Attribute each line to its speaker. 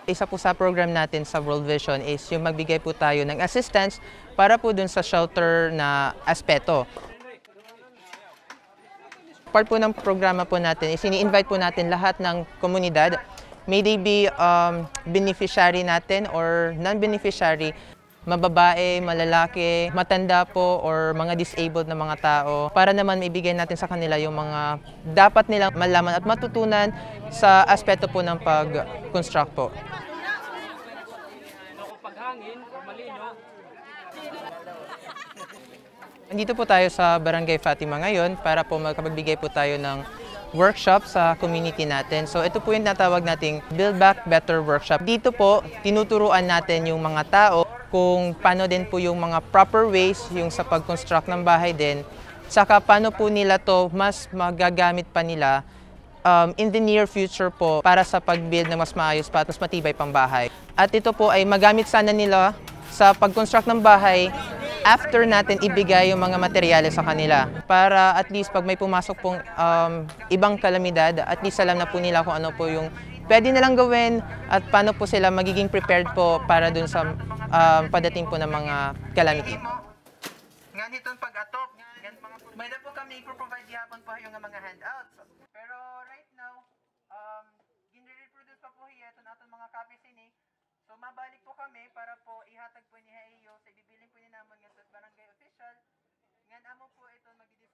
Speaker 1: Isa po sa program natin sa World Vision is yung magbigay po tayo ng assistance para po dun sa shelter na aspeto. Part po ng programa po natin is ini-invite po natin lahat ng komunidad, may they be beneficiary natin or non-beneficiary, mababae, malalaki, matanda po or mga disabled na mga tao para naman maibigay natin sa kanila yung mga dapat nilang malaman at matutunan sa aspeto po ng pag-construct po. Nandito po tayo sa Barangay Fatima ngayon para po magkapagbigay po tayo ng workshop sa community natin. So ito po yung natawag nating Build Back Better Workshop. Dito po, tinuturuan natin yung mga tao kung paano din po yung mga proper ways yung sa pag-construct ng bahay din. Saka paano po nila to mas magagamit pa nila in the near future po para sa pag-build na mas maayos pa at mas matibay pang bahay. At ito po ay magamit sana nila sa pag-construct ng bahay after natin ibigay yung mga materyales sa kanila. Para at least pag may pumasok pong ibang kalamidad, at least alam na po nila kung ano po yung pwede nilang gawin at paano po sila magiging prepared po para dun sa padating po ng mga calamity. Ganito pag-atop, may na po kami i-provide yapon po yung mga handouts. Pero right now, gin-reproduce pa po ito natin mga copies ini. So mabalik po kami para po ihatag po ni Hayo sa ibibilin po ni naman ng barangay official. Ngan amo po ito magdi